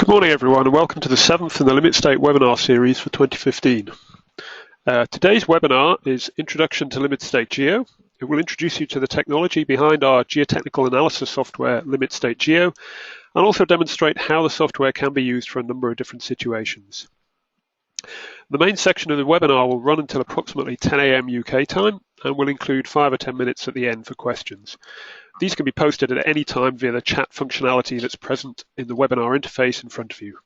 Good morning everyone and welcome to the 7th in the LimitState webinar series for 2015. Today's webinar is Introduction to LimitState GEO. It will introduce you to the technology behind our geotechnical analysis software LimitState GEO and also demonstrate how the software can be used for a number of different situations. The main section of the webinar will run until approximately 10 AM UK time and will include 5 or 10 minutes at the end for questions. These can be posted at any time via the chat functionality that's present in the webinar interface in front of you.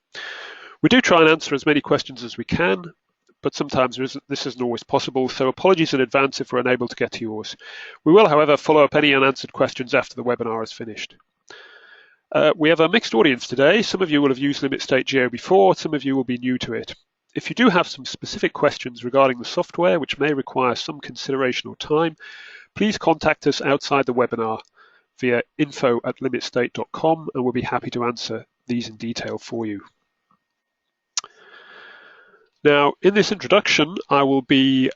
We do try and answer as many questions as we can, but sometimes this isn't always possible, so apologies in advance if we're unable to get to yours. We will, however, follow up any unanswered questions after the webinar is finished. We have a mixed audience today. Some of you will have used LimitState GEO before, some of you will be new to it. If you do have some specific questions regarding the software which may require some consideration or time, please contact us outside the webinar via info@limitstate.com and we'll be happy to answer these in detail for you. Now, in this introduction, I will be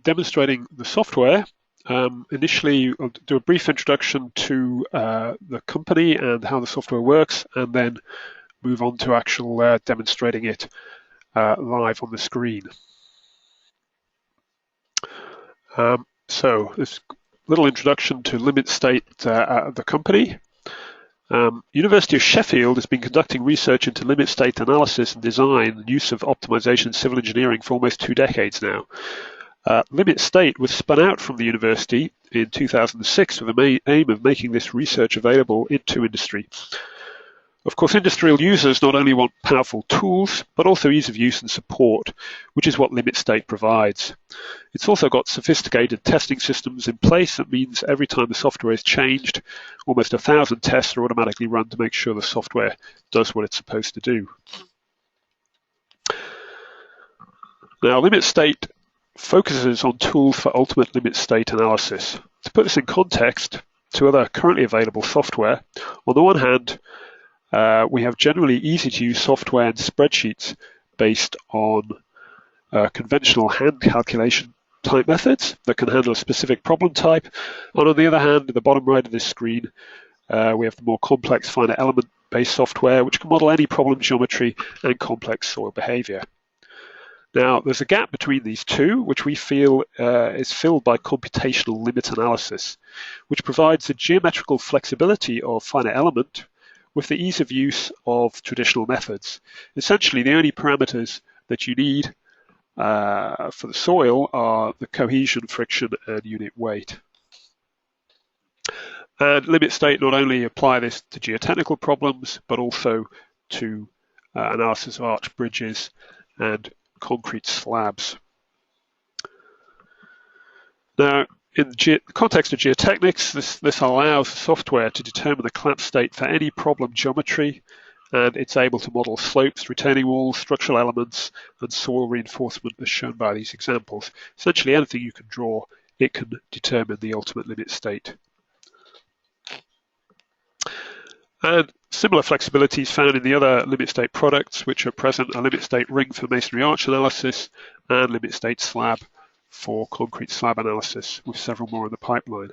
demonstrating the software. Initially, I'll do a brief introduction to the company and how the software works, and then move on to actual demonstrating it live on the screen. So this little introduction to LimitState, the company. University of Sheffield has been conducting research into limit state analysis and design and use of optimization in civil engineering for almost 2 decades now. LimitState was spun out from the university in 2006 with the aim of making this research available into industry. Of course, industrial users not only want powerful tools, but also ease of use and support, which is what LimitState provides. It's also got sophisticated testing systems in place. That means every time the software is changed, almost 1,000 tests are automatically run to make sure the software does what it's supposed to do. Now, LimitState focuses on tools for ultimate limit state analysis. To put this in context to other currently available software, on the one hand, we have generally easy-to-use software and spreadsheets based on conventional hand calculation type methods that can handle a specific problem type. And on the other hand, at the bottom right of this screen, we have the more complex finite element-based software, which can model any problem geometry and complex soil behavior. Now, there's a gap between these two, which we feel is filled by computational limit analysis, which provides the geometrical flexibility of finite element with the ease of use of traditional methods. Essentially, the only parameters that you need for the soil are the cohesion, friction, and unit weight. And LimitState not only apply this to geotechnical problems, but also to analysis of arch bridges and concrete slabs. Now, in the context of geotechnics, this allows the software to determine the collapse state for any problem geometry, and it's able to model slopes, retaining walls, structural elements, and soil reinforcement as shown by these examples. Essentially anything you can draw, it can determine the ultimate limit state. And similar flexibility is found in the other LimitState products, which are present: a LimitState ring for masonry arch analysis and LimitState slab for concrete slab analysis, with several more in the pipeline.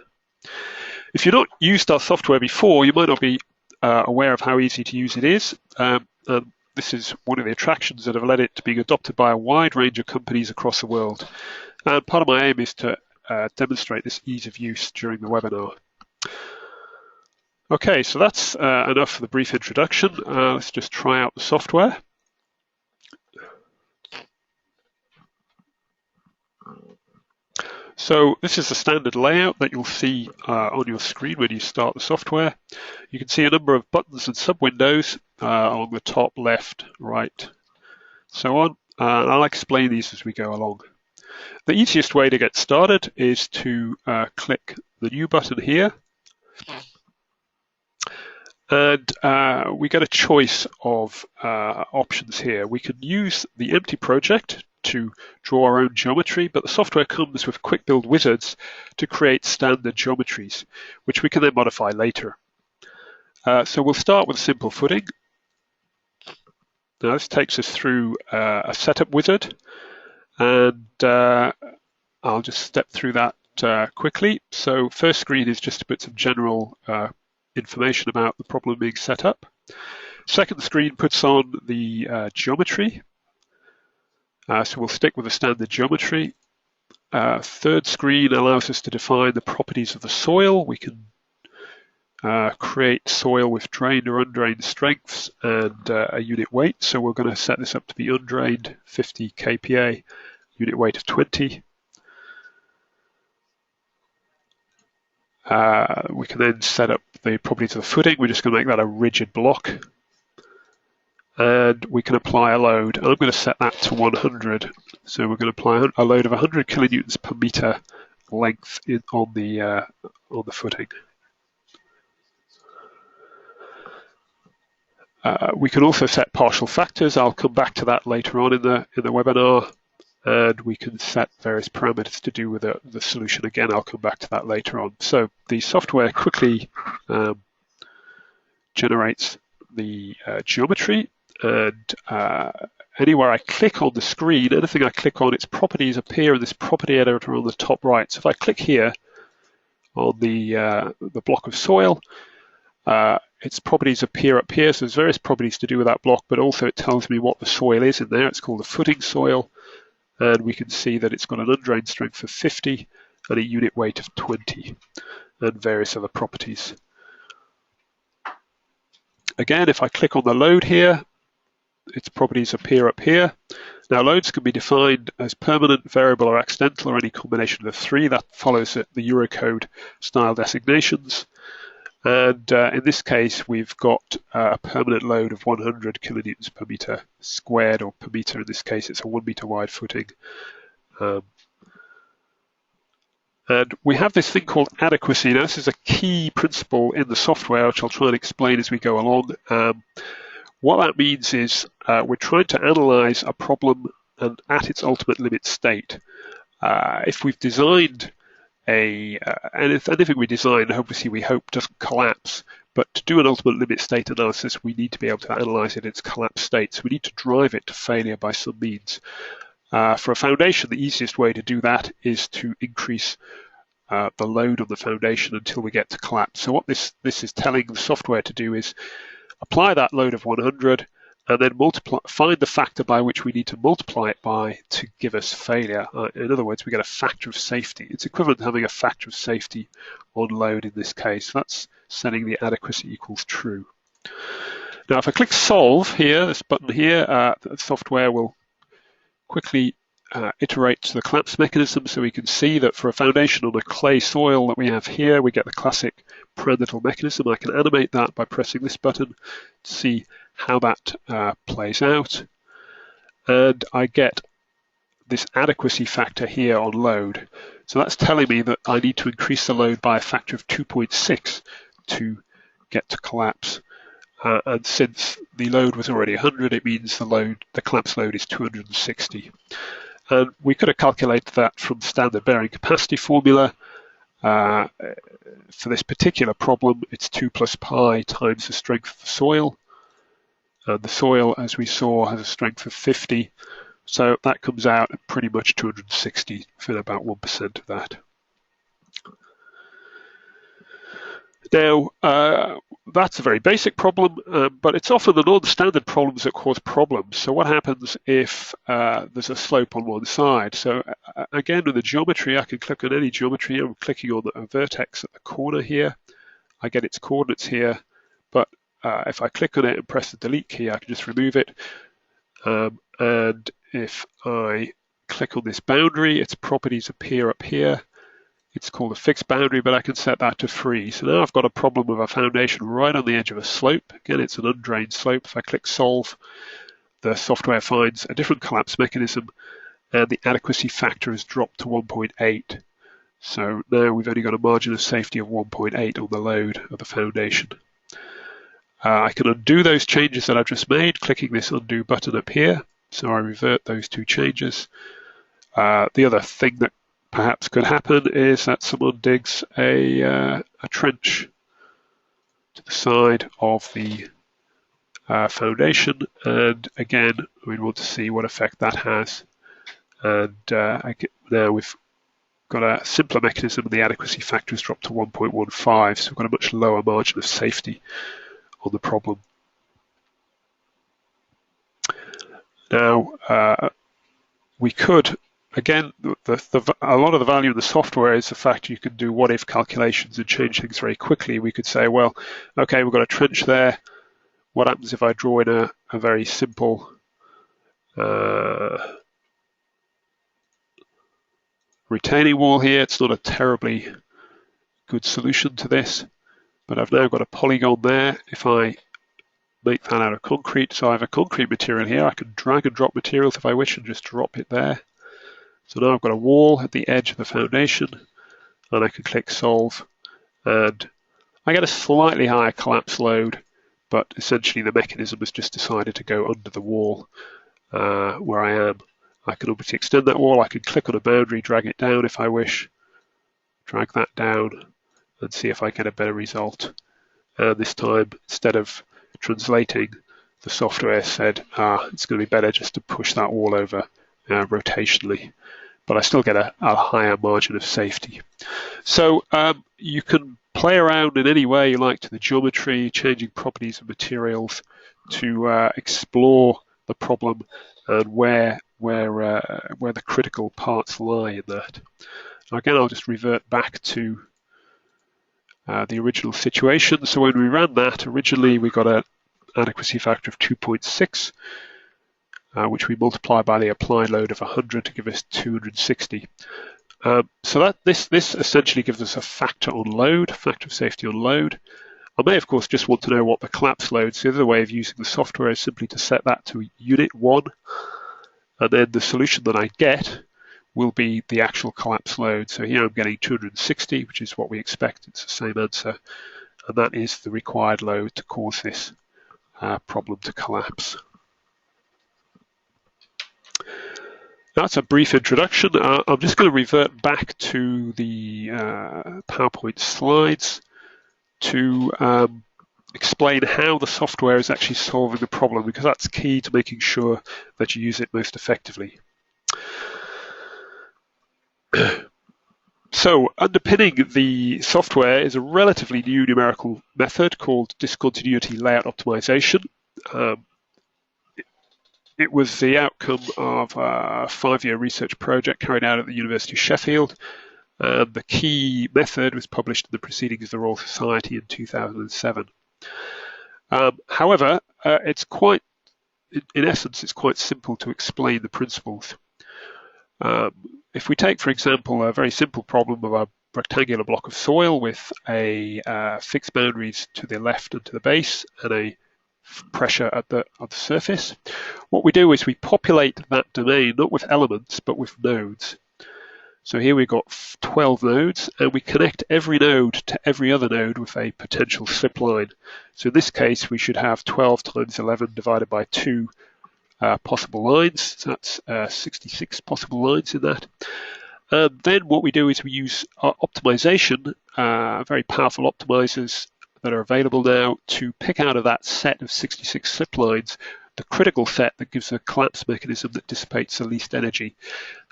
If you've not used our software before, you might not be aware of how easy to use it is. This is one of the attractions that have led it to being adopted by a wide range of companies across the world. And part of my aim is to demonstrate this ease of use during the webinar. Okay, so that's enough for the brief introduction. Let's just try out the software. So this is the standard layout that you'll see on your screen when you start the software. You can see a number of buttons and sub-windows along the top, left, right, so on. And I'll explain these as we go along. The easiest way to get started is to click the New button here. And we get a choice of options here. We can use the empty project to draw our own geometry, but the software comes with quick build wizards to create standard geometries, which we can then modify later. So we'll start with a simple footing. Now this takes us through a setup wizard, and I'll just step through that quickly. So first screen is just to put some general information about the problem being set up. Second screen puts on the geometry. So we'll stick with the standard geometry. Third screen allows us to define the properties of the soil. We can create soil with drained or undrained strengths and a unit weight. So we're going to set this up to be undrained, 50 kPa, unit weight of 20. We can then set up the properties of the footing. We're just going to make that a rigid block. And we can apply a load. And I'm going to set that to 100. So we're going to apply a load of 100 kilonewtons per meter length on the footing. We can also set partial factors. I'll come back to that later on in the webinar. And we can set various parameters to do with the solution. Again, I'll come back to that later on. So the software quickly generates the geometry, and anywhere I click on the screen, anything I click on, its properties appear in this property editor on the top right. So if I click here on the block of soil, its properties appear up here. So there's various properties to do with that block, but also it tells me what the soil is in there. It's called the footing soil. And we can see that it's got an undrained strength of 50 and a unit weight of 20 and various other properties. Again, if I click on the load here, its properties appear up here. Now, loads can be defined as permanent, variable, or accidental, or any combination of the three. That follows the Eurocode style designations. And in this case, we've got a permanent load of 100 kilonewtons per meter squared, or per meter. In this case, it's a 1 meter wide footing. And we have this thing called adequacy. Now, this is a key principle in the software, which I'll try and explain as we go along. What that means is we're trying to analyze a problem and at its ultimate limit state. If we've designed and if anything we design, obviously we hope doesn't collapse, but to do an ultimate limit state analysis, we need to be able to analyze it in its collapsed state. So we need to drive it to failure by some means. For a foundation, the easiest way to do that is to increase the load on the foundation until we get to collapse. So what this is telling the software to do is apply that load of 100 and then find the factor by which we need to multiply it by to give us failure. In other words, we get a factor of safety. It's equivalent to having a factor of safety on load in this case. That's setting the adequacy equals true. Now, if I click solve here, this button here, the software will quickly iterate to the collapse mechanism, so we can see that for a foundation on a clay soil that we have here, we get the classic pyramidal mechanism. I can animate that by pressing this button to see how that plays out. And I get this adequacy factor here on load. So that's telling me that I need to increase the load by a factor of 2.6 to get to collapse. And since the load was already 100, it means the collapse load is 260. And we could have calculated that from standard bearing capacity formula. For this particular problem, it's 2 plus pi times the strength of the soil. And the soil, as we saw, has a strength of 50. So that comes out at pretty much 260, for about 1% of that. Now, that's a very basic problem, but it's often the non-standard problems that cause problems. So what happens if there's a slope on one side? So again, with the geometry, I can click on any geometry. I'm clicking on a vertex at the corner here. I get its coordinates here, but if I click on it and press the delete key, I can just remove it. And if I click on this boundary, its properties appear up here. It's called a fixed boundary, but I can set that to free. So now I've got a problem with a foundation right on the edge of a slope. Again, it's an undrained slope. If I click solve, the software finds a different collapse mechanism, and the adequacy factor has dropped to 1.8. So now we've only got a margin of safety of 1.8 on the load of the foundation. I can undo those changes that I've just made, clicking this undo button up here. So I revert those two changes. The other thing that perhaps could happen is that someone digs a trench to the side of the foundation, and again we want to see what effect that has. And now we've got a simpler mechanism, and the adequacy factor has dropped to 1.15, so we've got a much lower margin of safety on the problem. we could, again, a lot of the value in the software is the fact you can do what-if calculations and change things very quickly. We could say, well, okay, we've got a trench there. What happens if I draw in a very simple retaining wall here? It's not a terribly good solution to this, but I've now got a polygon there. If I make that out of concrete, so I have a concrete material here, I can drag and drop materials if I wish and just drop it there. So now I've got a wall at the edge of the foundation, and I can click solve, and I get a slightly higher collapse load, but essentially the mechanism has just decided to go under the wall where I am. I can obviously extend that wall. I can click on a boundary, drag it down if I wish, drag that down, and see if I get a better result. And this time, instead of translating, the software said, it's going to be better just to push that wall over rotationally, but I still get a higher margin of safety. So you can play around in any way you like to the geometry, changing properties of materials to explore the problem and where the critical parts lie in that. Again, I'll just revert back to the original situation. So when we ran that, originally we got an adequacy factor of 2.6, which we multiply by the applied load of 100 to give us 260. So that this essentially gives us a factor on load, factor of safety on load. I may, of course, just want to know what the collapse load is. The other way of using the software is simply to set that to unit 1, and then the solution that I get will be the actual collapse load. So here I'm getting 260, which is what we expect. It's the same answer, and that is the required load to cause this problem to collapse. That's a brief introduction. I'm just going to revert back to the PowerPoint slides to explain how the software is actually solving the problem, because that's key to making sure that you use it most effectively. So underpinning the software is a relatively new numerical method called discontinuity layout optimization. It was the outcome of a 5-year research project carried out at the University of Sheffield. The key method was published in the Proceedings of the Royal Society in 2007. However, it's quite, in essence, it's quite simple to explain the principles. If we take, for example, a very simple problem of a rectangular block of soil with a fixed boundaries to the left and to the base and a pressure at the surface, what we do is we populate that domain not with elements but with nodes. So here we've got 12 nodes, and we connect every node to every other node with a potential slip line. So in this case, we should have 12 times 11 divided by 2 possible lines. So that's 66 possible lines in that. Then what we do is we use our optimization, very powerful optimizers that are available now, to pick out of that set of 66 slip lines the critical set that gives a collapse mechanism that dissipates the least energy.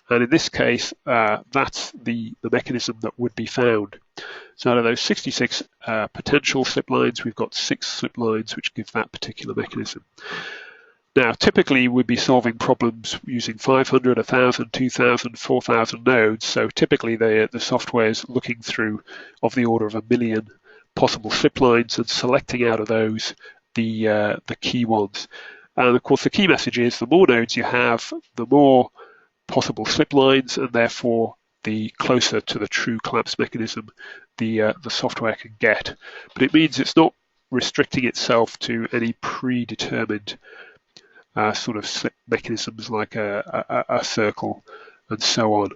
And in this case, that's the mechanism that would be found. So out of those 66 potential slip lines, we've got 6 slip lines which give that particular mechanism. Now, typically we'd be solving problems using 500, 1,000, 2,000, 4,000 nodes. So typically the software is looking through of the order of 1 million possible slip lines and selecting out of those the key ones. And of course, the key message is the more nodes you have, the more possible slip lines, and therefore the closer to the true collapse mechanism the software can get. But it means it's not restricting itself to any predetermined sort of slip mechanisms like a circle and so on.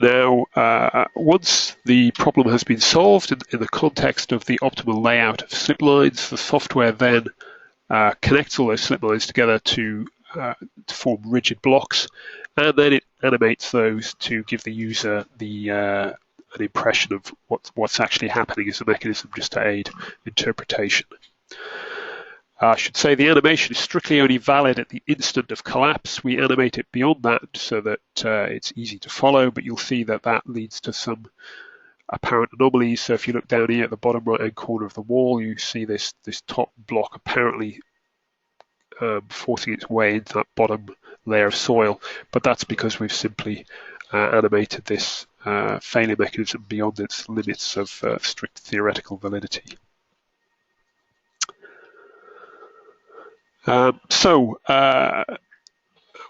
Now, once the problem has been solved in the context of the optimal layout of slip lines, the software then connects all those slip lines together to form rigid blocks, and then it animates those to give the user an impression of what's actually happening as a mechanism, just to aid interpretation. I should say the animation is strictly only valid at the instant of collapse. We animate it beyond that so that it's easy to follow, but you'll see that that leads to some apparent anomalies. So if you look down here at the bottom right-hand corner of the wall, you see this top block apparently forcing its way into that bottom layer of soil, but that's because we've simply animated this failure mechanism beyond its limits of strict theoretical validity.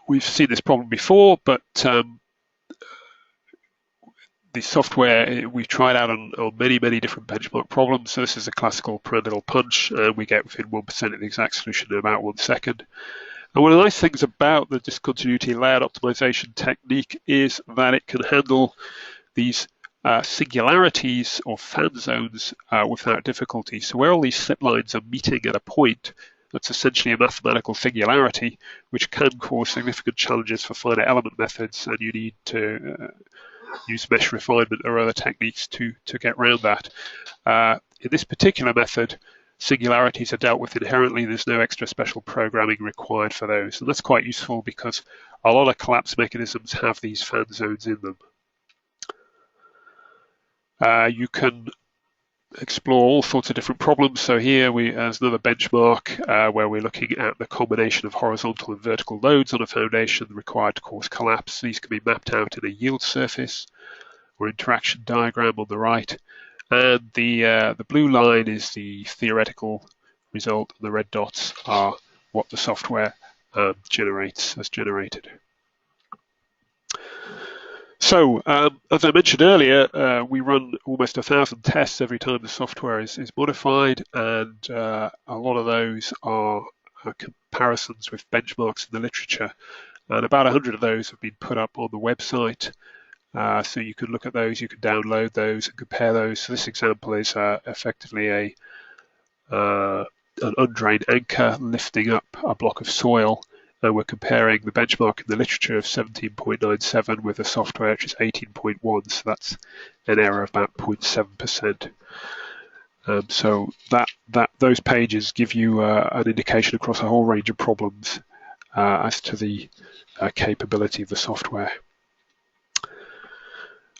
We've seen this problem before, but the software we've tried out on many different benchmark problems. So this is a classical pyramidal punch, and we get within 1% of the exact solution in about 1 second. And one of the nice things about the discontinuity layout optimization technique is that it can handle these singularities or fan zones without difficulty. So where all these slip lines are meeting at a point, that's essentially a mathematical singularity, which can cause significant challenges for finite element methods, and you need to use mesh refinement or other techniques to get around that. In this particular method, singularities are dealt with inherently. There's no extra special programming required for those, and that's quite useful because a lot of collapse mechanisms have these fan zones in them. You can explore all sorts of different problems. So here there's another benchmark where we're looking at the combination of horizontal and vertical loads on a foundation required to cause collapse. These can be mapped out in a yield surface or interaction diagram on the right. And the blue line is the theoretical result, and the red dots are what the software has generated. So, as I mentioned earlier, we run almost 1,000 tests every time the software is modified, and a lot of those are comparisons with benchmarks in the literature. And about 100 of those have been put up on the website. So you can look at those, you can download those and compare those. So this example is effectively an undrained anchor lifting up a block of soil. And we're comparing the benchmark in the literature of 17.97 with the software, which is 18.1, so that's an error of about 0.7%. So those pages give you an indication across a whole range of problems as to the capability of the software.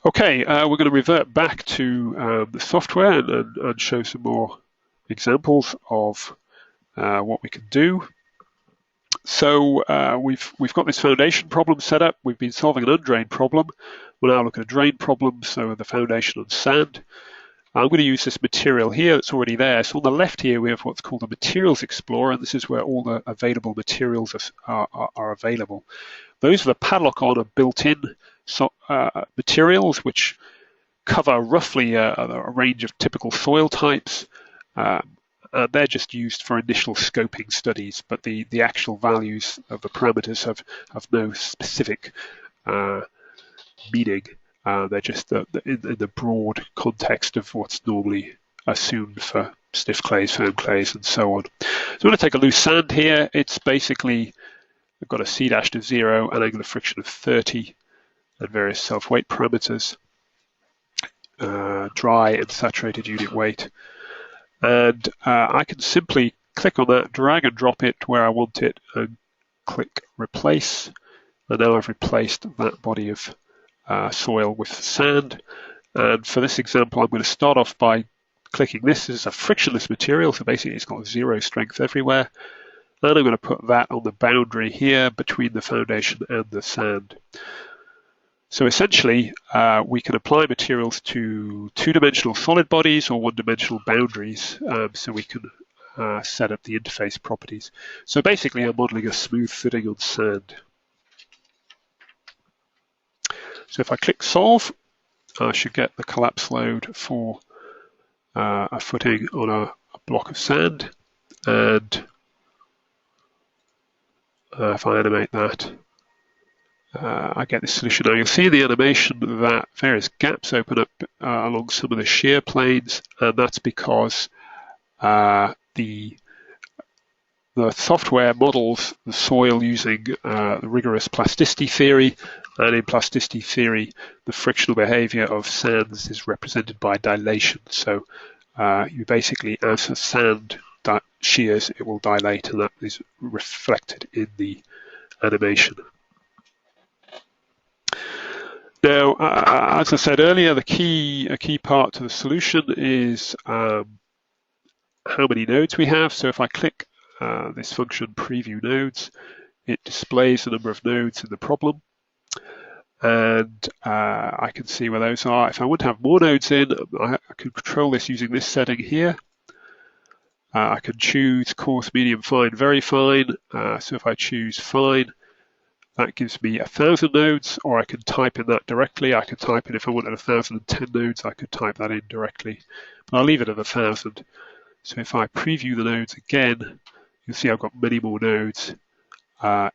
Okay, we're going to revert back to the software and show some more examples of what we can do. So we've got this foundation problem set up. We've been solving an undrained problem. We'll now look at a drained problem, so the foundation on sand. I'm going to use this material here that's already there. So on the left here, we have what's called a Materials Explorer, and this is where all the available materials are available. Those are the padlock on or built-in materials, which cover roughly a range of typical soil types. They're just used for initial scoping studies, but the actual values of the parameters have no specific meaning. They're just in the broad context of what's normally assumed for stiff clays, firm clays, and so on. So I'm going to take a loose sand here. It's basically, I've got a C dash of 0, an angle of friction of 30, and various self-weight parameters, dry and saturated unit weight. And I can simply click on that, drag and drop it where I want it, and click replace. And now I've replaced that body of soil with sand. And for this example, I'm going to start off by clicking this. This is a frictionless material, so basically it's got 0 strength everywhere. Then I'm going to put that on the boundary here between the foundation and the sand. So essentially, we can apply materials to 2-dimensional solid bodies or 1-dimensional boundaries, so we can set up the interface properties. So basically, I'm modeling a smooth footing on sand. So if I click Solve, I should get the collapse load for a footing on a block of sand. And if I animate that, I get this solution. Now you'll see in the animation that various gaps open up along some of the shear planes, and that's because the software models the soil using rigorous plasticity theory, and in plasticity theory, the frictional behavior of sands is represented by dilation. So you basically, as the sand shears, it will dilate, and that is reflected in the animation. Now, as I said earlier, a key part to the solution is how many nodes we have. So if I click this function preview nodes, it displays the number of nodes in the problem. And I can see where those are. If I want to have more nodes in, I can control this using this setting here. I can choose coarse, medium, fine, very fine. So if I choose fine, that gives me 1,000 nodes, or I can type in that directly. I could type in, if I wanted 1,010 nodes, I could type that in directly. But I'll leave it at 1,000. So if I preview the nodes again, you'll see I've got many more nodes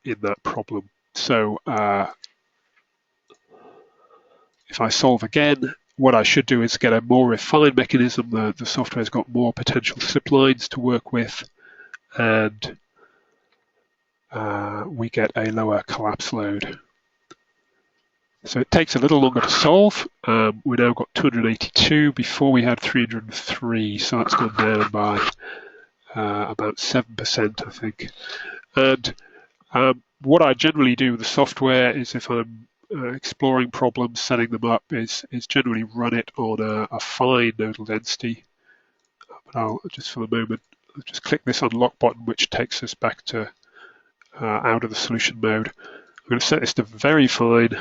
in that problem. So if I solve again, what I should do is get a more refined mechanism. The software's got more potential slip lines to work with, and we get a lower collapse load. So it takes a little longer to solve. We now got 282. Before we had 303, so that's gone down by about 7%, I think. And what I generally do with the software is, if I'm exploring problems, setting them up, is generally run it on a fine nodal density. But I'll just, for the moment, I'll just click this unlock button, which takes us back to out of the solution mode. I'm going to set this to very fine,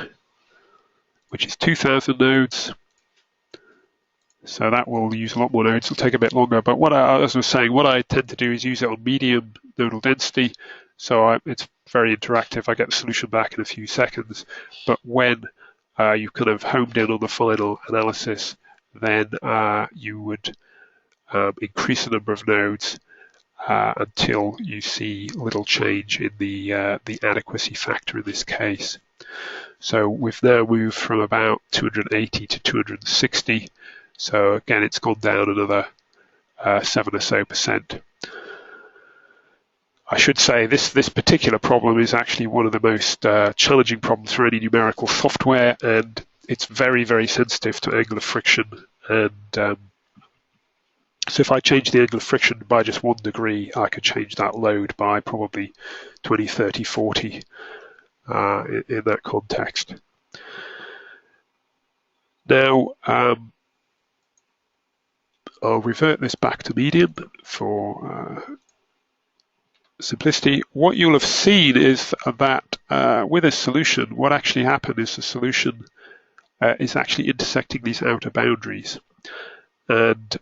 which is 2,000 nodes. So that will use a lot more nodes. It'll take a bit longer. But as I was saying, what I tend to do is use it on medium nodal density. So it's very interactive. I get the solution back in a few seconds. But when you've kind of homed in on the final analysis, then you would increase the number of nodes until you see little change in the adequacy factor in this case. So we've now moved from about 280 to 260. So again, it's gone down another 7 or so %. I should say this particular problem is actually one of the most challenging problems for any numerical software, and it's very, very sensitive to angle of friction. And so if I change the angle of friction by just 1 degree, I could change that load by probably 20, 30, 40 in that context. Now, I'll revert this back to medium for simplicity. What you'll have seen is that with a solution, what actually happened is the solution is actually intersecting these outer boundaries. And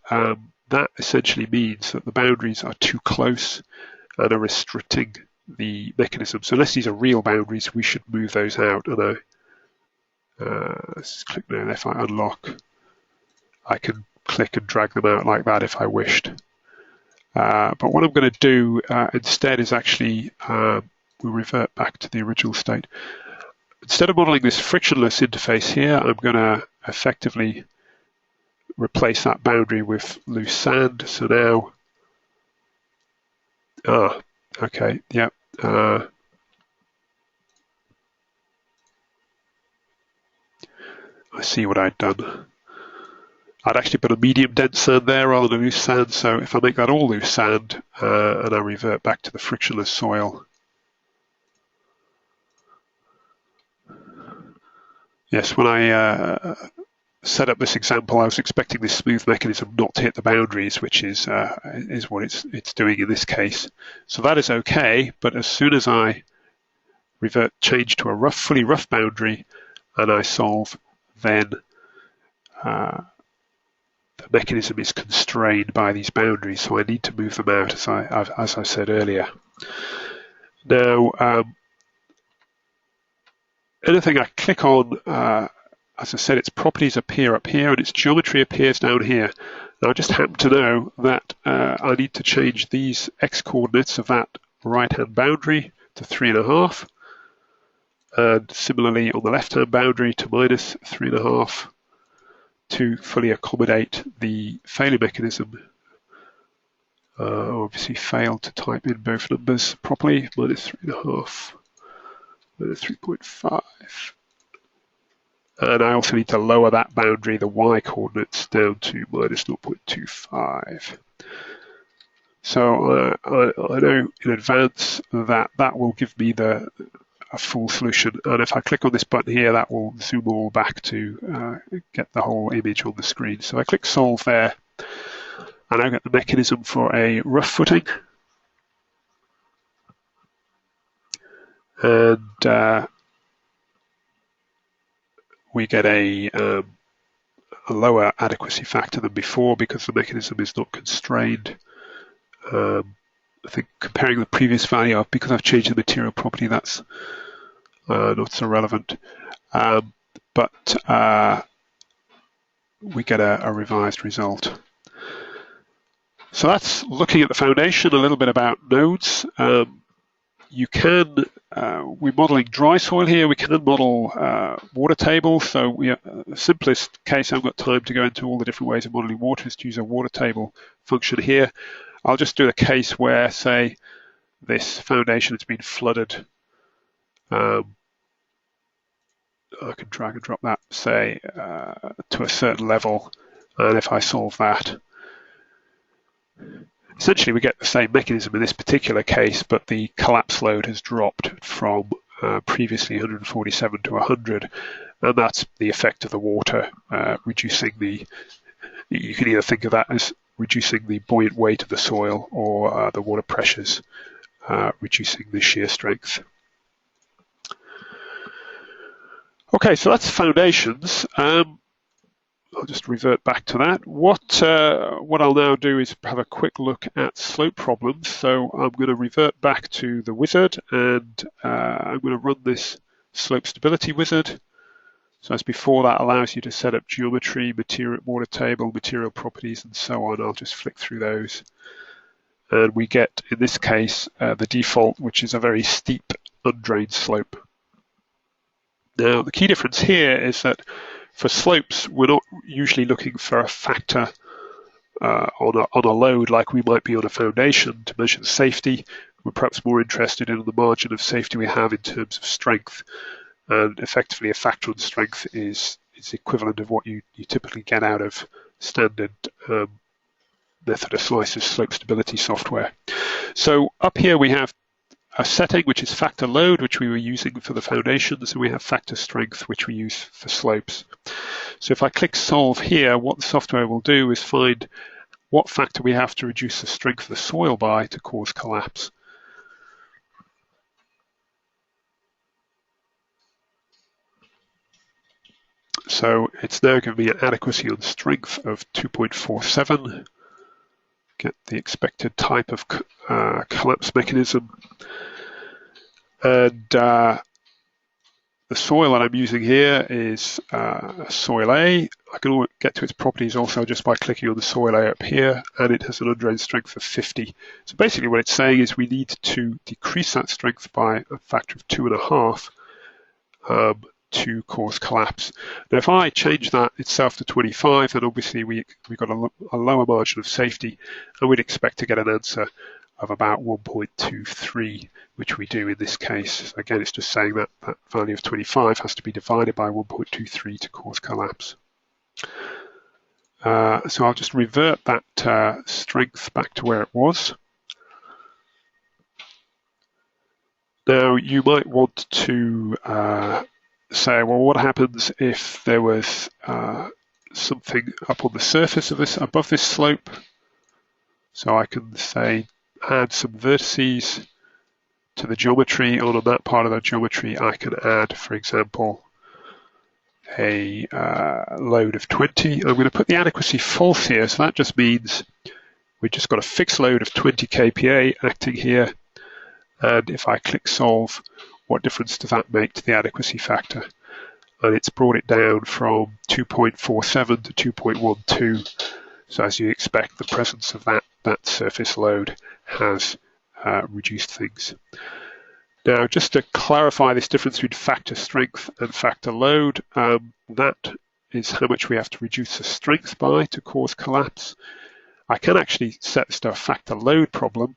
that essentially means that the boundaries are too close and are restricting the mechanism. So unless these are real boundaries, we should move those out. And let's click there. If I unlock, I can click and drag them out like that if I wished. But what I'm going to do instead is actually we'll revert back to the original state. Instead of modeling this frictionless interface here, I'm going to effectively replace that boundary with loose sand. So now, okay, yeah. I see what I'd done. I'd actually put a medium dense sand there rather than a loose sand. So if I make that all loose sand and I revert back to the frictionless soil. Yes, when I set up this example, I was expecting this smooth mechanism not to hit the boundaries, which is what it's doing in this case. So that is okay, but as soon as I change to a fully rough boundary and I solve, then the mechanism is constrained by these boundaries, so I need to move them out, as I said earlier. Now, anything I click on, as I said, its properties appear up here and its geometry appears down here. Now I just happen to know that I need to change these x-coordinates of that right-hand boundary to 3.5, and similarly on the left-hand boundary to minus 3.5 to fully accommodate the failure mechanism. Obviously failed to type in both numbers properly, minus 3.5, minus 3.5. And I also need to lower that boundary, the y coordinates, down to minus 0.25. So I know in advance that that will give me the a full solution. And if I click on this button here, that will zoom all back to get the whole image on the screen. So I click solve there, and I get the mechanism for a rough footing. And we get a lower adequacy factor than before because the mechanism is not constrained. I think comparing the previous value, because I've changed the material property, that's not so relevant. But we get a revised result. So that's looking at the foundation, a little bit about nodes. You can, we're modeling dry soil here, we can model water tables. So the simplest case, I haven't got time to go into all the different ways of modeling water, is to use a water table function here. I'll just do a case where, say, this foundation has been flooded. I can drag and drop that, say, to a certain level, and if I solve that, essentially we get the same mechanism in this particular case, but the collapse load has dropped from previously 147 to 100, and that's the effect of the water reducing the, you can either think of that as reducing the buoyant weight of the soil, or the water pressures reducing the shear strength. Okay, so that's foundations. I'll just revert back to that. What I'll now do is have a quick look at slope problems. So I'm going to revert back to the wizard, and I'm going to run this slope stability wizard. So as before, that allows you to set up geometry, material, water table, material properties, and so on. I'll just flick through those. And we get, in this case, the default, which is a very steep, undrained slope. Now, the key difference here is that for slopes, we're not usually looking for a factor on a load like we might be on a foundation to measure the safety. We're perhaps more interested in the margin of safety we have in terms of strength. And effectively, a factor on strength is equivalent of what you typically get out of standard method of slices slope stability software. So up here we have a setting which is factor load, which we were using for the foundations, and we have factor strength, which we use for slopes. So if I click solve here, what the software will do is find what factor we have to reduce the strength of the soil by to cause collapse. So it's now giving me an adequacy on strength of 2.47. Get the expected type of collapse mechanism. And the soil that I'm using here is soil A. I can get to its properties also just by clicking on the soil A up here, and it has an undrained strength of 50. So basically what it's saying is we need to decrease that strength by a factor of 2.5 to cause collapse. Now if I change that itself to 25, then obviously we've got a lower margin of safety, and we'd expect to get an answer of about 1.23, which we do in this case. Again, it's just saying that that value of 25 has to be divided by 1.23 to cause collapse. So I'll just revert that strength back to where it was. Now you might want to say, well, what happens if there was something up on the surface of this, above this slope? So I can say, add some vertices to the geometry. On that part of the geometry, I can add, for example, a load of 20. I'm going to put the adequacy false here, so that just means we've just got a fixed load of 20 kPa acting here. And if I click solve, what difference does that make to the adequacy factor? And it's brought it down from 2.47 to 2.12. So as you expect, the presence of that surface load has reduced things. Now, just to clarify this difference between factor strength and factor load, that is how much we have to reduce the strength by to cause collapse. I can actually set this to a factor load problem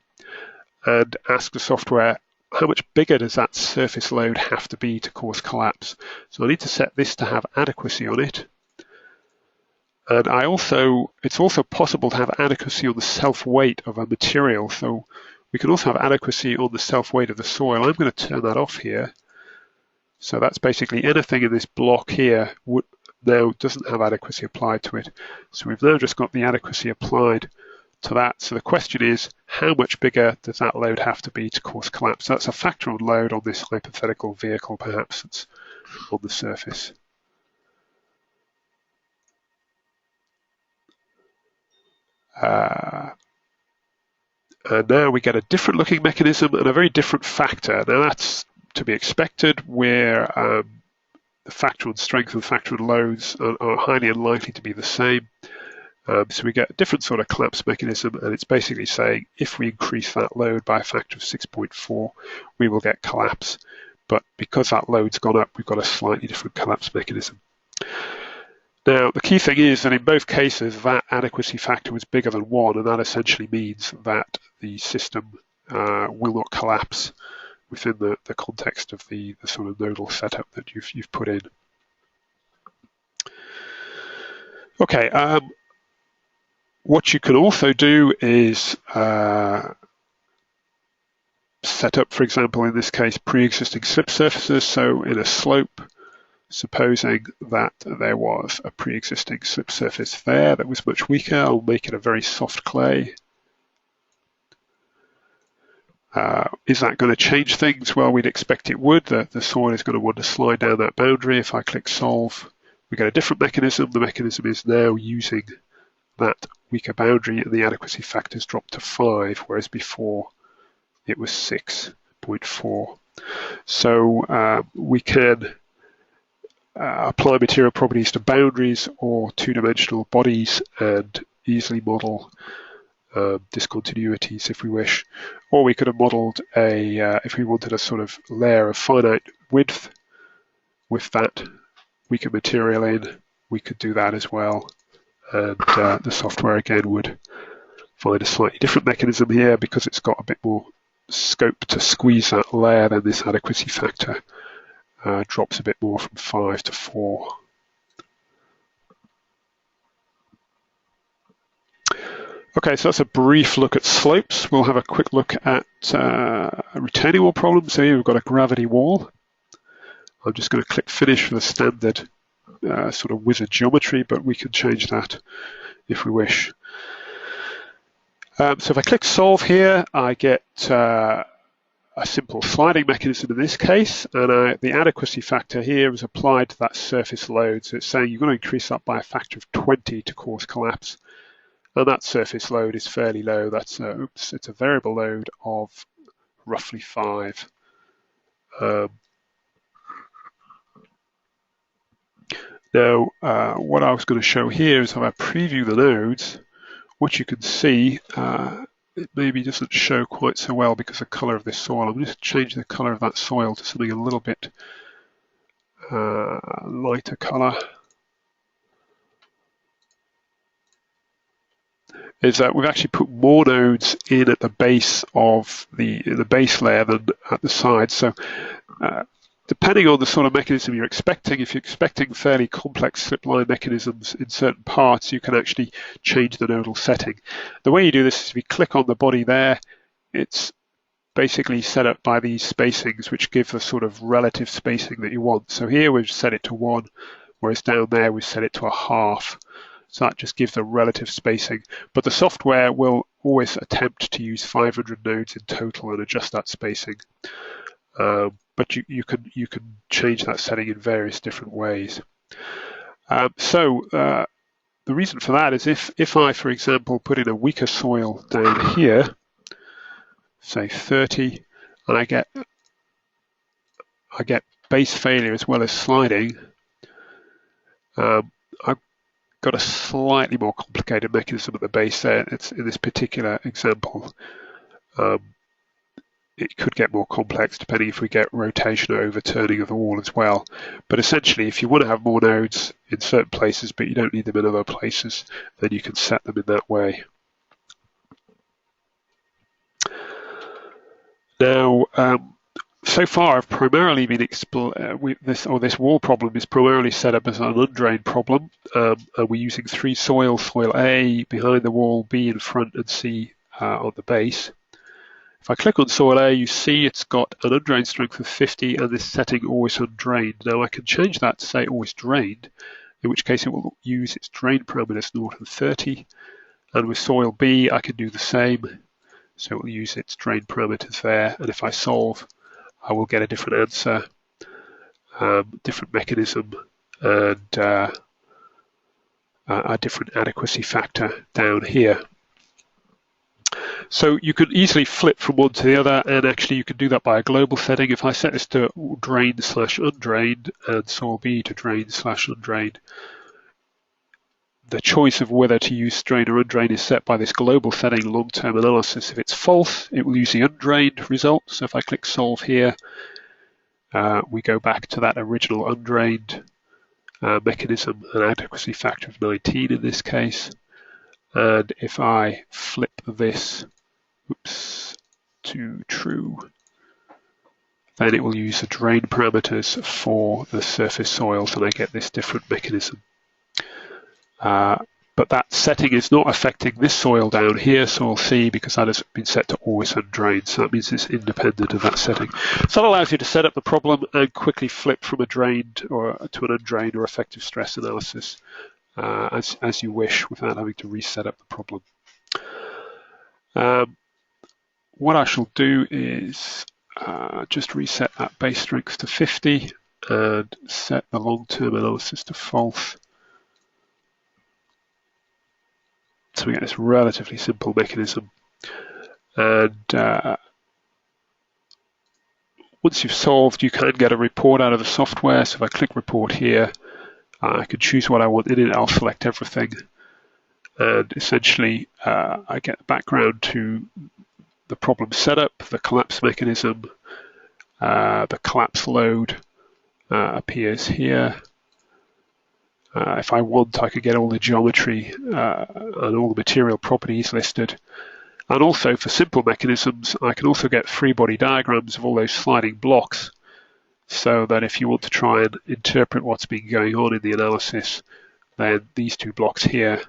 and ask the software, how much bigger does that surface load have to be to cause collapse? So I need to set this to have adequacy on it. And it's also possible to have adequacy on the self-weight of a material. So we can also have adequacy on the self-weight of the soil. I'm going to turn that off here. So that's basically anything in this block here now doesn't have adequacy applied to it. So we've now just got the adequacy applied to that. So the question is, how much bigger does that load have to be to cause collapse? So that's a factor of load on this hypothetical vehicle, perhaps, that's on the surface. And now we get a different looking mechanism and a very different factor. Now that's to be expected, where the factor on strength and factor on loads are highly unlikely to be the same. So we get a different sort of collapse mechanism, and it's basically saying if we increase that load by a factor of 6.4, we will get collapse. But because that load's gone up, we've got a slightly different collapse mechanism. Now, the key thing is that in both cases, that adequacy factor was bigger than 1, and that essentially means that the system will not collapse within the context of the sort of nodal setup that you've put in. Okay, what you can also do is set up, for example, in this case, pre-existing slip surfaces. So in a slope, supposing that there was a pre-existing slip surface there that was much weaker, I'll make it a very soft clay. Is that going to change things? Well, we'd expect it would. The soil is going to want to slide down that boundary. If I click solve, we get a different mechanism. The mechanism is now using that weaker boundary, and the adequacy factors dropped to 5, whereas before it was 6.4. So we can apply material properties to boundaries or two-dimensional bodies and easily model discontinuities if we wish. Or we could have modeled if we wanted a sort of layer of finite width with that weaker material in, we could do that as well. And the software again would find a slightly different mechanism here because it's got a bit more scope to squeeze that layer. Then this adequacy factor drops a bit more from 5 to 4. Okay, so that's a brief look at slopes. We'll have a quick look at a retaining wall problem. So here we've got a gravity wall. I'm just going to click finish for the standard sort of wizard geometry, but we can change that if we wish. So if I click solve here, I get a simple sliding mechanism in this case, and the adequacy factor here is applied to that surface load. So it's saying you're going to increase that by a factor of 20 to cause collapse. And that surface load is fairly low. That's it's a variable load of roughly 5. Now, what I was going to show here is how I preview the nodes. What you can see, it maybe doesn't show quite so well because of the color of this soil. I'm just changing the color of that soil to something a little bit lighter color. Is that we've actually put more nodes in at the base of the base layer than at the side. So depending on the sort of mechanism you're expecting, if you're expecting fairly complex slipline mechanisms in certain parts, you can actually change the nodal setting. The way you do this is if you click on the body there, it's basically set up by these spacings which give the sort of relative spacing that you want. So here we've set it to 1, whereas down there we've set it to 1/2. So that just gives the relative spacing. But the software will always attempt to use 500 nodes in total and adjust that spacing. But you can change that setting in various different ways. The reason for that is if I, for example, put in a weaker soil down here, say 30, and I get base failure as well as sliding, I've got a slightly more complicated mechanism at the base there. It's in this particular example. It could get more complex depending if we get rotation or overturning of the wall as well. But essentially, if you want to have more nodes in certain places, but you don't need them in other places, then you can set them in that way. Now, so far I've primarily been this wall problem is primarily set up as an undrained problem, and we're using 3 soil A behind the wall, B in front, and C on the base. If I click on soil A, you see it's got an undrained strength of 50 and this setting always undrained. Now I can change that to say always drained, in which case it will use its drain parameters north of 30. And with soil B, I can do the same. So it will use its drain parameters there. And if I solve, I will get a different answer, different mechanism, and a different adequacy factor down here. So you could easily flip from one to the other, and actually you can do that by a global setting. If I set this to drain/undrained and soil B to drain/undrained, the choice of whether to use drain or undrained is set by this global setting, long-term analysis. If it's false, it will use the undrained result. So if I click solve here, we go back to that original undrained mechanism, an adequacy factor of 19 in this case. And if I flip this to true, then it will use the drain parameters for the surface soils, and I get this different mechanism. But that setting is not affecting this soil down here, soil C, because that has been set to always undrained. So that means it's independent of that setting. So that allows you to set up the problem and quickly flip from a drained or to an undrained or effective stress analysis as you wish, without having to reset up the problem. What I shall do is just reset that base strength to 50 and set the long-term analysis to false. So we get this relatively simple mechanism. And once you've solved, you can get a report out of the software. So if I click report here, I can choose what I want in it. I'll select everything. And essentially, I get the background to the problem setup, the collapse mechanism, the collapse load appears here. If I want, I could get all the geometry and all the material properties listed. And also for simple mechanisms, I can also get free body diagrams of all those sliding blocks, so that if you want to try and interpret what's been going on in the analysis, then these two blocks here,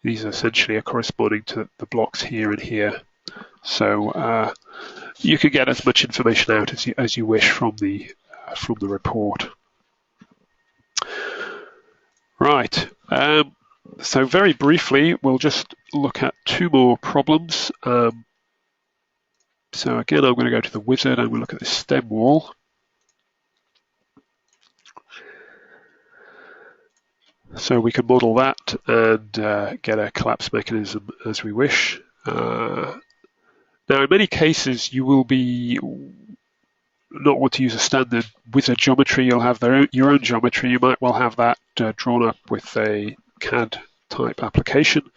these essentially are corresponding to the blocks here and here. So you can get as much information out as you wish from the report. Right, so very briefly, we'll just look at two more problems. So again, I'm going to go to the wizard and we'll look at the stem wall. So we can model that and get a collapse mechanism as we wish. Now, in many cases, you will be not want to use a standard wizard geometry. You'll have your own geometry. You might well have that drawn up with a CAD type application,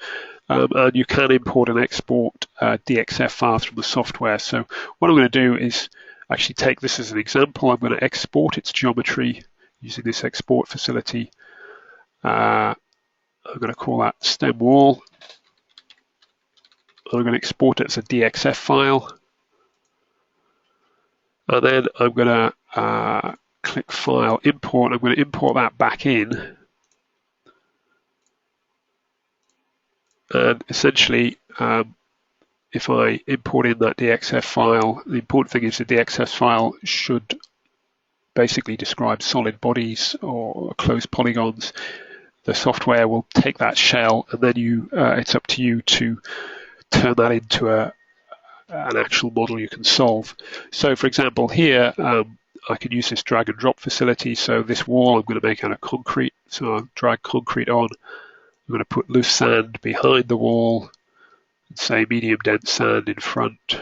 and you can import and export DXF files from the software. So what I'm going to do is actually take this as an example. I'm going to export its geometry using this export facility. I'm going to call that stem wall. I'm going to export it as a DXF file. And then I'm going to click File, Import. I'm going to import that back in. And essentially, if I import in that DXF file, the important thing is the DXF file should basically describe solid bodies or closed polygons. The software will take that shell, and then it's up to you to turn that into an actual model you can solve. So for example here, I can use this drag and drop facility. So this wall I'm going to make out of concrete. So I'll drag concrete on. I'm going to put loose sand behind the wall, and say medium dense sand in front,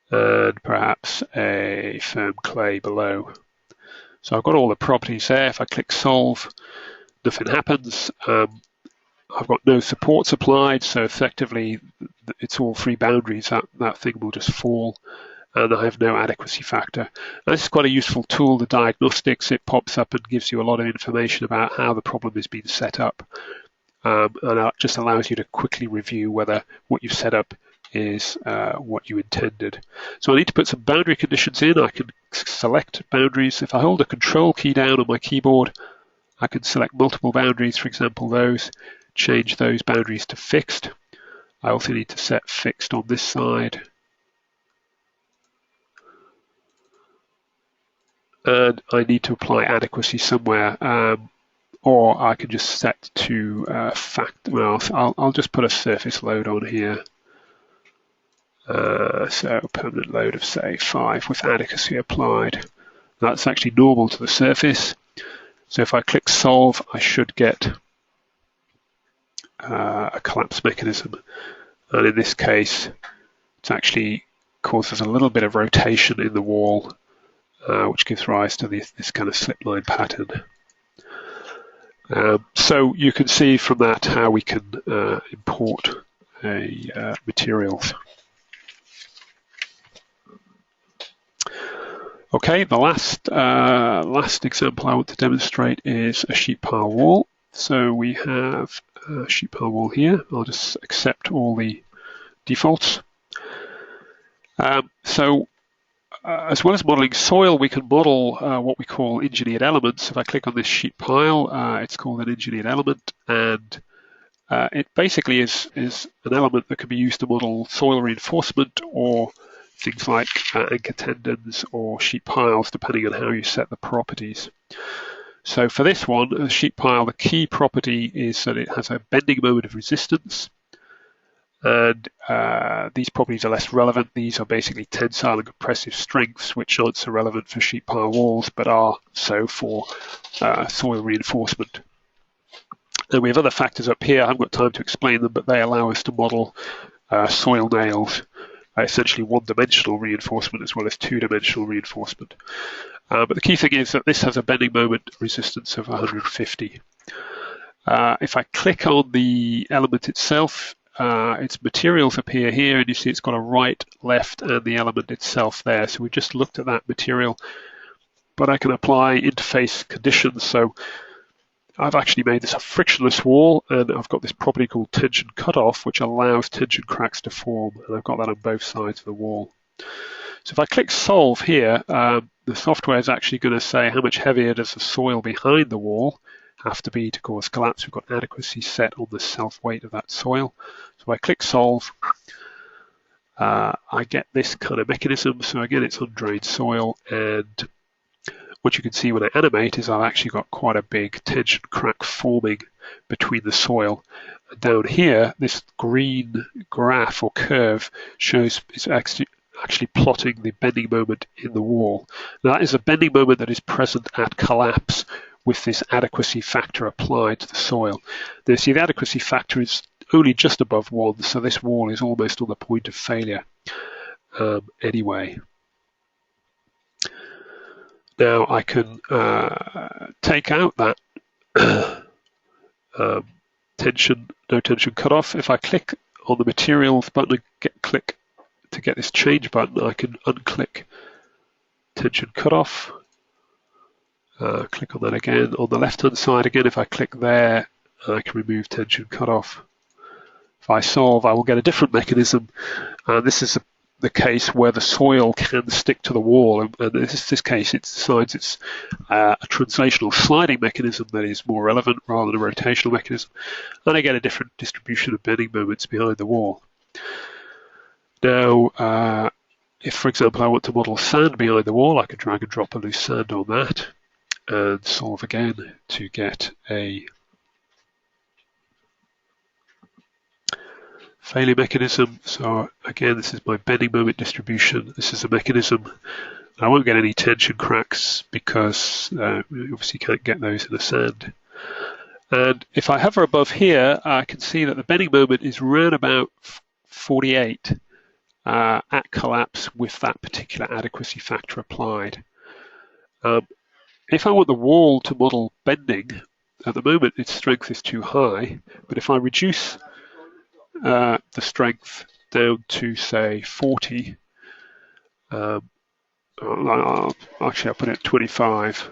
and perhaps a firm clay below. So I've got all the properties there. If I click solve, nothing happens. I've got no supports applied, so effectively it's all free boundaries. That thing will just fall, and I have no adequacy factor. And this is quite a useful tool, the diagnostics. It pops up and gives you a lot of information about how the problem has been set up, and it just allows you to quickly review whether what you've set up is what you intended. So I need to put some boundary conditions in. I can select boundaries. If I hold the Control key down on my keyboard, I can select multiple boundaries, for example those, change those boundaries to fixed. I also need to set fixed on this side. And I need to apply adequacy somewhere, or I can just set to I'll just put a surface load on here. So permanent load of say 5 with adequacy applied. That's actually normal to the surface. So if I click solve, I should get a collapse mechanism. And in this case, it actually causes a little bit of rotation in the wall, which gives rise to this kind of slipline pattern. So you can see from that how we can import materials. Okay, the last example I want to demonstrate is a sheet pile wall. So we have a sheet pile wall here. I'll just accept all the defaults. As well as modeling soil, we can model what we call engineered elements. If I click on this sheet pile, it's called an engineered element, and it basically is an element that can be used to model soil reinforcement or things like anchor tendons or sheet piles, depending on how you set the properties. So for this one, a sheet pile, the key property is that it has a bending moment of resistance. And these properties are less relevant. These are basically tensile and compressive strengths, which aren't so relevant for sheet pile walls, but are so for soil reinforcement. And we have other factors up here. I haven't got time to explain them, but they allow us to model soil nails, essentially one-dimensional reinforcement as well as two-dimensional reinforcement. But the key thing is that this has a bending moment resistance of 150. If I click on the element itself, its materials appear here, and you see it's got a right, left, and the element itself there. So we just looked at that material, but I can apply interface conditions. So I've actually made this a frictionless wall, and I've got this property called tension cutoff, which allows tension cracks to form, and I've got that on both sides of the wall. So if I click solve here, the software is actually going to say how much heavier does the soil behind the wall have to be to cause collapse. We've got adequacy set on the self-weight of that soil. So I click solve, I get this kind of mechanism. So again, it's undrained soil, and what you can see when I animate is I've actually got quite a big tension crack forming between the soil. And down here, this green graph or curve shows it's actually plotting the bending moment in the wall. Now, that is a bending moment that is present at collapse with this adequacy factor applied to the soil. Now, see, the adequacy factor is only just above 1, so this wall is almost on the point of failure anyway. Now I can take out that no tension cutoff. If I click on the materials button and click to get this change button, I can unclick tension cutoff. Click on that again. On the left hand side again, if I click there, I can remove tension cutoff. If I solve, I will get a different mechanism, and this is the case where the soil can stick to the wall, and in this case it decides it's a translational sliding mechanism that is more relevant rather than a rotational mechanism, and I get a different distribution of bending moments behind the wall. Now, if for example I want to model sand behind the wall, I can drag and drop a loose sand on that and solve again to get a failure mechanism. So again, this is my bending moment distribution. This is a mechanism. I won't get any tension cracks because we obviously can't get those in the sand. And if I hover above here, I can see that the bending moment is around about 48 at collapse with that particular adequacy factor applied. If I want the wall to model bending, at the moment its strength is too high, but if I reduce the strength down to say 40, actually I'll put it at 25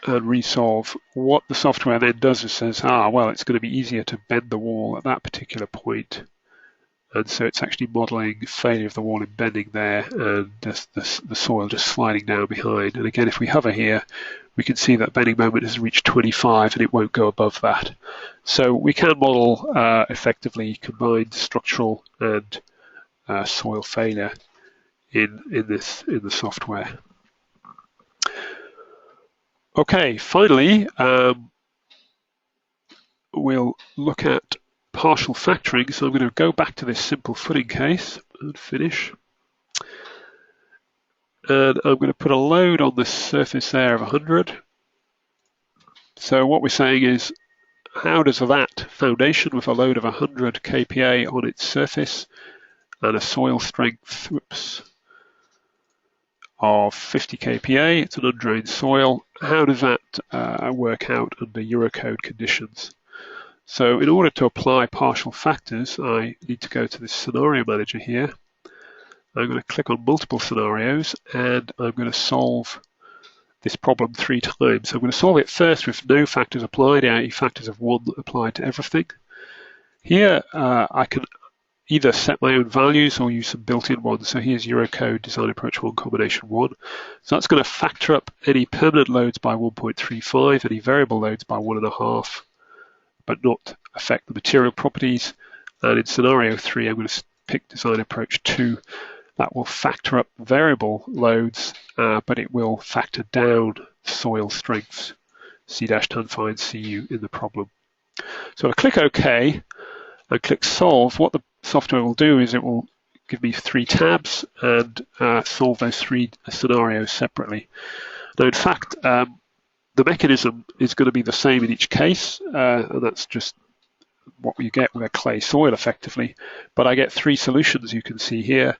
and resolve. What the software then does is says, well, it's going to be easier to bend the wall at that particular point, and so it's actually modeling failure of the wall in bending there, and the soil just sliding down behind. And again, if we hover here, we can see that bending moment has reached 25 and it won't go above that. So we can model effectively combined structural and soil failure in the software. Okay, finally, we'll look at partial factoring. So I'm going to go back to this simple footing case and finish. And I'm going to put a load on the surface there of 100. So what we're saying is, how does that foundation with a load of 100 kPa on its surface and a soil strength of 50 kPa, it's an undrained soil, how does that work out under Eurocode conditions? So in order to apply partial factors, I need to go to this scenario manager here. I'm going to click on multiple scenarios and I'm going to solve this problem 3 times. So I'm going to solve it first with no factors applied, i.e. factors of 1 applied to everything. Here I can either set my own values or use some built-in ones. So here's Eurocode Design Approach 1 Combination 1. So that's going to factor up any permanent loads by 1.35, any variable loads by 1.5, but not affect the material properties. And in scenario 3, I'm going to pick Design Approach 2. That will factor up variable loads, but it will factor down soil strengths, C-tan fine Cu in the problem. So I click OK and click Solve. What the software will do is it will give me 3 tabs and solve those 3 scenarios separately. Now, in fact, the mechanism is going to be the same in each case, and that's just what you get with a clay soil effectively. But I get 3 solutions you can see here.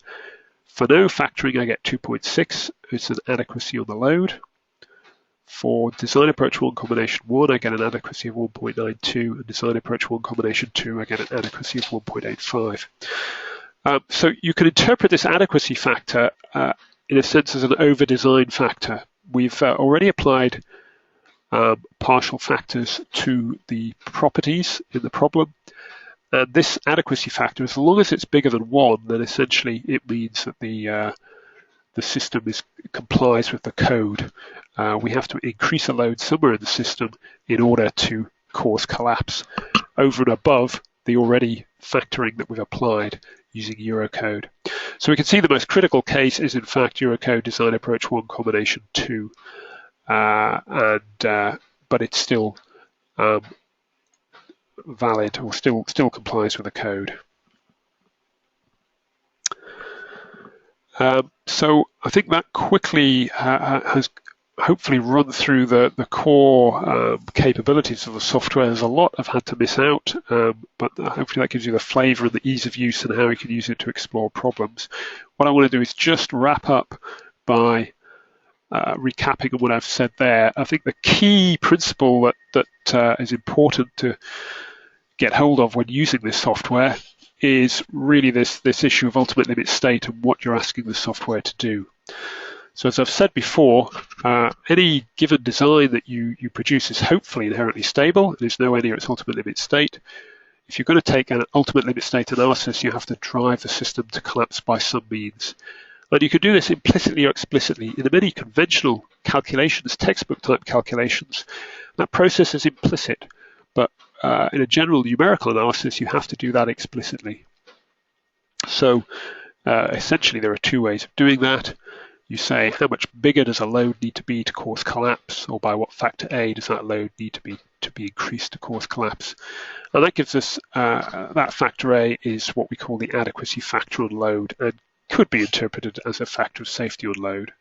For no factoring, I get 2.6. It's an adequacy on the load. For Design Approach 1 Combination 1, I get an adequacy of 1.92. And Design Approach 1 Combination 2, I get an adequacy of 1.85. So you can interpret this adequacy factor in a sense as an over-design factor. We've already applied partial factors to the properties in the problem. And this adequacy factor, as long as it's bigger than 1, then essentially it means that the system complies with the code. We have to increase a load somewhere in the system in order to cause collapse over and above the already factoring that we've applied using Eurocode. So we can see the most critical case is in fact Eurocode Design Approach 1 Combination 2, but it's still valid or still complies with the code. So I think that quickly has hopefully run through the core capabilities of the software. There's a lot I've had to miss out, but hopefully that gives you the flavor and the ease of use and how you can use it to explore problems. What I want to do is just wrap up by recapping on what I've said there. I think the key principle that is important to get hold of when using this software is really this issue of ultimate limit state and what you're asking the software to do. So as I've said before, any given design that you produce is hopefully inherently stable. There's nowhere near its ultimate limit state. If you're going to take an ultimate limit state analysis, you have to drive the system to collapse by some means. And you can do this implicitly or explicitly. In many conventional calculations, textbook type calculations, that process is implicit. But in a general numerical analysis, you have to do that explicitly. So essentially, there are 2 ways of doing that. You say, how much bigger does a load need to be to cause collapse, or by what factor A does that load need to be increased to cause collapse? And that gives us, that factor A is what we call the adequacy factor on load, and could be interpreted as a factor of safety on load.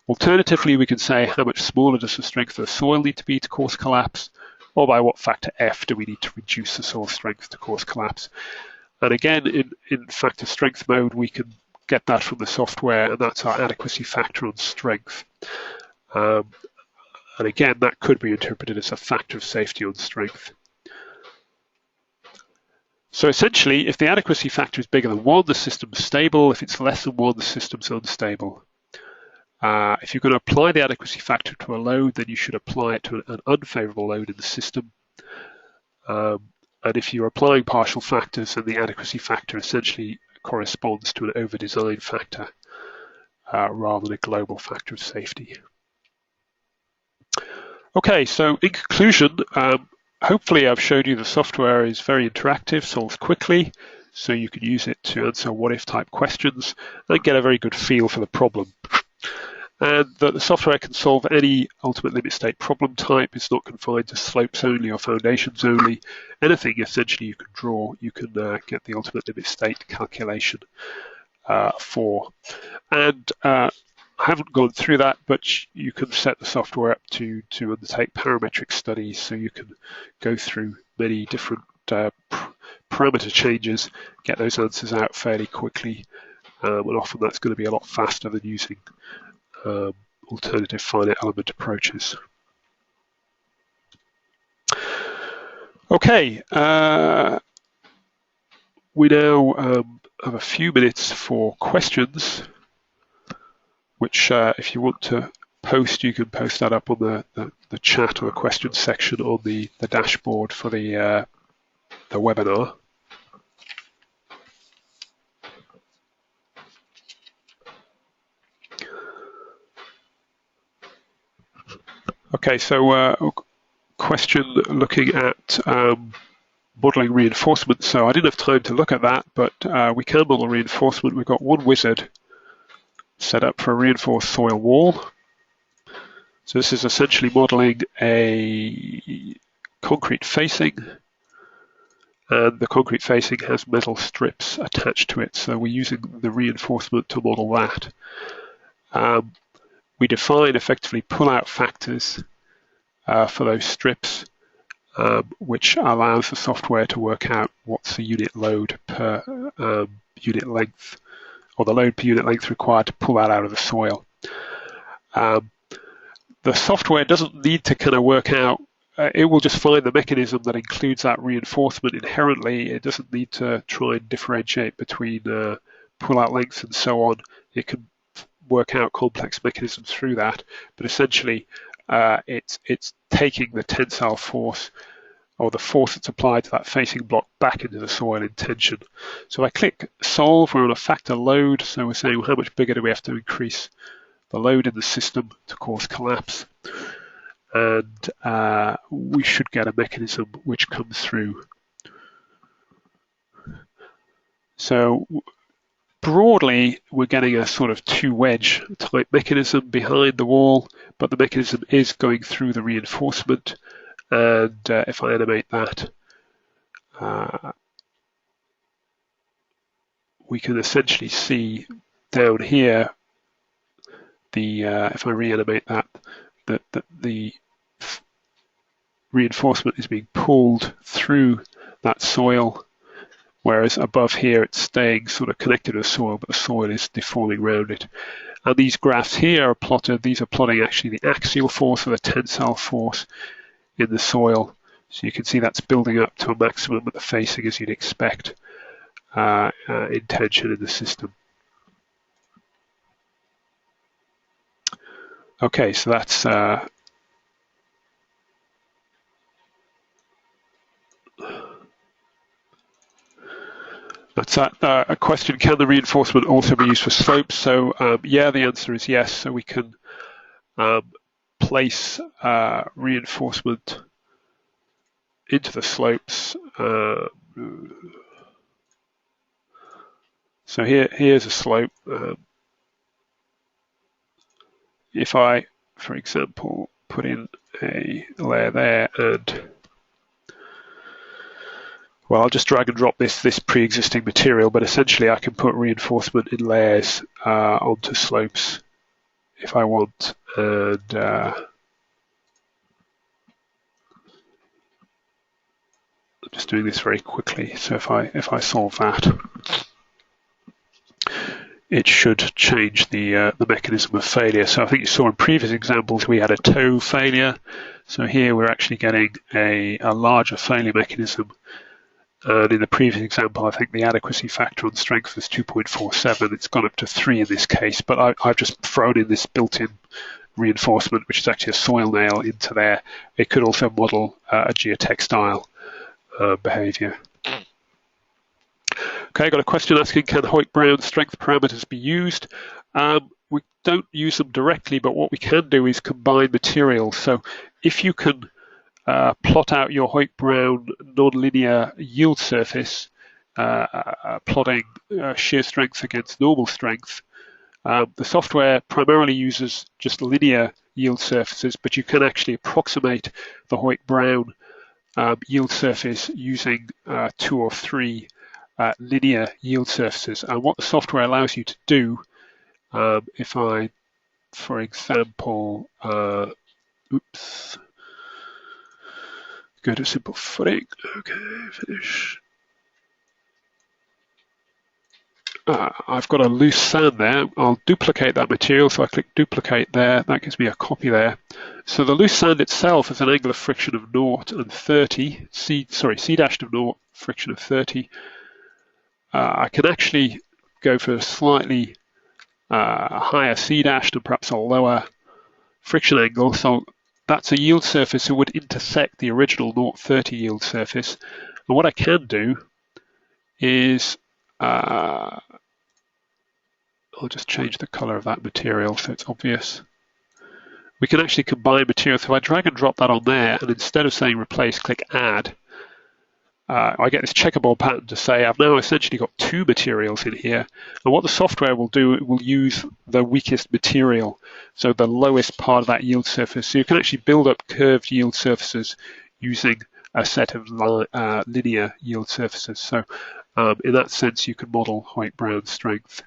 Alternatively, we can say, how much smaller does the strength of the soil need to be to cause collapse, or by what factor F do we need to reduce the soil strength to cause collapse? And again, in factor strength mode, we can get that from the software, and that's our adequacy factor on strength. And again, that could be interpreted as a factor of safety on strength. So essentially, if the adequacy factor is bigger than 1, the system's stable. If it's less than 1, the system's unstable. If you're going to apply the adequacy factor to a load, then you should apply it to an unfavorable load in the system. And if you're applying partial factors, then the adequacy factor essentially corresponds to an over-design factor rather than a global factor of safety. Okay, so in conclusion, hopefully I've showed you the software is very interactive, solves quickly, so you can use it to answer what-if type questions and get a very good feel for the problem. And that the software can solve any ultimate limit state problem type. It's not confined to slopes only or foundations only. Anything essentially you can draw, you can get the ultimate limit state calculation for. And I haven't gone through that, but you can set the software up to undertake parametric studies, so you can go through many different parameter changes, get those answers out fairly quickly, and often that's going to be a lot faster than using alternative finite element approaches. Okay, we now have a few minutes for questions, which if you want to post, you can post that up on the chat or the questions section on the dashboard for the webinar. Okay, so question looking at modeling reinforcement. So I didn't have time to look at that, but we can model reinforcement. We've got one wizard set up for a reinforced soil wall. So this is essentially modeling a concrete facing, and the concrete facing has metal strips attached to it. So we're using the reinforcement to model that. We define effectively pull-out factors for those strips, which allows the software to work out what's the unit load per unit length, or the load per unit length required to pull that out of the soil. The software doesn't need to kind of work out, it will just find the mechanism that includes that reinforcement inherently. It doesn't need to try and differentiate between pull-out lengths and so on. It can work out complex mechanisms through that, but essentially it's taking the tensile force, or the force that's applied to that facing block, back into the soil in tension. So if I click solve, we're on a factor load, so we're saying, well, how much bigger do we have to increase the load in the system to cause collapse? And we should get a mechanism which comes through. So broadly, we're getting a sort of two-wedge type mechanism behind the wall, but the mechanism is going through the reinforcement. And if I animate that, we can essentially see down here, if I reanimate that, the reinforcement is being pulled through that soil, whereas above here it's staying sort of connected to the soil, but the soil is deforming around it. And these graphs here are plotted, these are plotting actually the axial force or the tensile force in the soil. So you can see that's building up to a maximum at the facing, as you'd expect, in tension in the system. Okay, so that's that. A question, can the reinforcement also be used for slopes? So yeah, the answer is yes. So we can place reinforcement into the slopes. So here's a slope. If I, for example, put in a layer there, and well, I'll just drag and drop this pre-existing material, but essentially I can put reinforcement in layers onto slopes if I want, and I'm just doing this very quickly. So if I solve that, it should change the mechanism of failure. So I think you saw in previous examples we had a toe failure. So here we're actually getting a larger failure mechanism. And in the previous example, I think the adequacy factor on strength was 2.47. It's gone up to 3 in this case, but I've just thrown in this built-in reinforcement, which is actually a soil nail, into there. It could also model a geotextile behavior. Okay, I got a question asking, can Hoyt-Brown strength parameters be used? we don't use them directly, but what we can do is combine materials. So if you can plot out your Hoyt-Brown nonlinear yield surface, plotting shear strength against normal strength, the software primarily uses just linear yield surfaces, but you can actually approximate the Hoyt-Brown yield surface using 2 or 3 linear yield surfaces. And what the software allows you to do, if I, for example, go to simple footing, okay, finish. I've got a loose sand there. I'll duplicate that material, so I click duplicate there. That gives me a copy there. So the loose sand itself has an angle of friction of 0 and 30. C dashed of 0, friction of 30. I can actually go for a slightly higher C dashed and perhaps a lower friction angle. So that's a yield surface that would intersect the original 0.30 yield surface. And what I can do is I'll just change the color of that material so it's obvious. We can actually combine materials. So if I drag and drop that on there, and instead of saying replace, click add, I get this checkerboard pattern to say I've now essentially got 2 materials in here. And what the software will do, it will use the weakest material, so the lowest part of that yield surface. So you can actually build up curved yield surfaces using a set of linear yield surfaces. So in that sense, you can model Hoyt-Brown strength.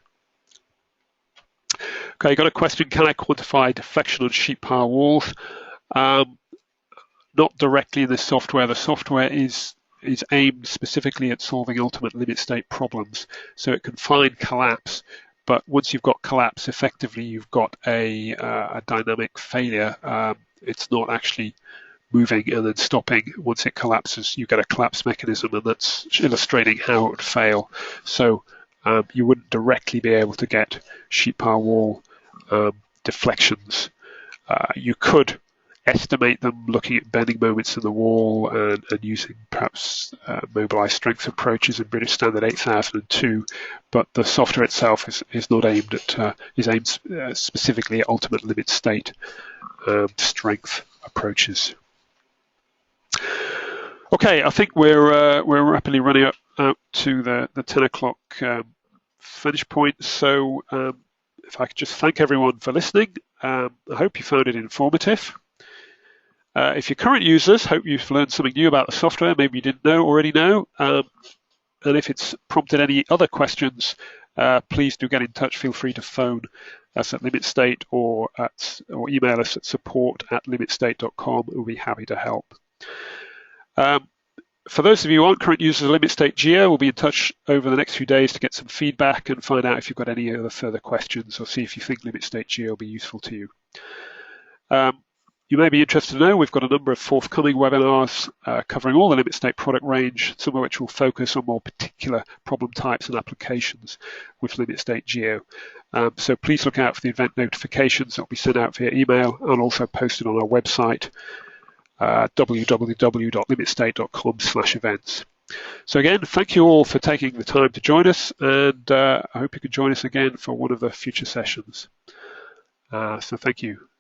Okay, got a question, can I quantify deflection on sheet pile walls? Not directly in this software. The software is aimed specifically at solving ultimate limit state problems. So it can find collapse, but once you've got collapse, effectively you've got a dynamic failure. It's not actually moving and then stopping. Once it collapses, you get a collapse mechanism, and that's illustrating how it would fail. So you wouldn't directly be able to get sheet pile wall deflections. You could estimate them looking at bending moments in the wall and using perhaps mobilized strength approaches in British Standard 8002, but the software itself is not aimed at, is aimed specifically at ultimate limit state strength approaches. Okay, I think we're rapidly running out to the 10 o'clock finish point. So if I could just thank everyone for listening. I hope you found it informative. If you're current users, hope you've learned something new about the software, maybe you didn't already know. And if it's prompted any other questions, please do get in touch. Feel free to phone us at LimitState or email us at support@limitstate.com. We'll be happy to help. For those of you who aren't current users of LimitState GEO, we'll be in touch over the next few days to get some feedback and find out if you've got any other further questions, or see if you think LimitState GEO will be useful to you. You may be interested to know we've got a number of forthcoming webinars covering all the LimitState product range, some of which will focus on more particular problem types and applications with LimitState GEO. So please look out for the event notifications that will be sent out via email and also posted on our website, www.limitstate.com/events. So again, thank you all for taking the time to join us, and I hope you can join us again for one of the future sessions. So thank you.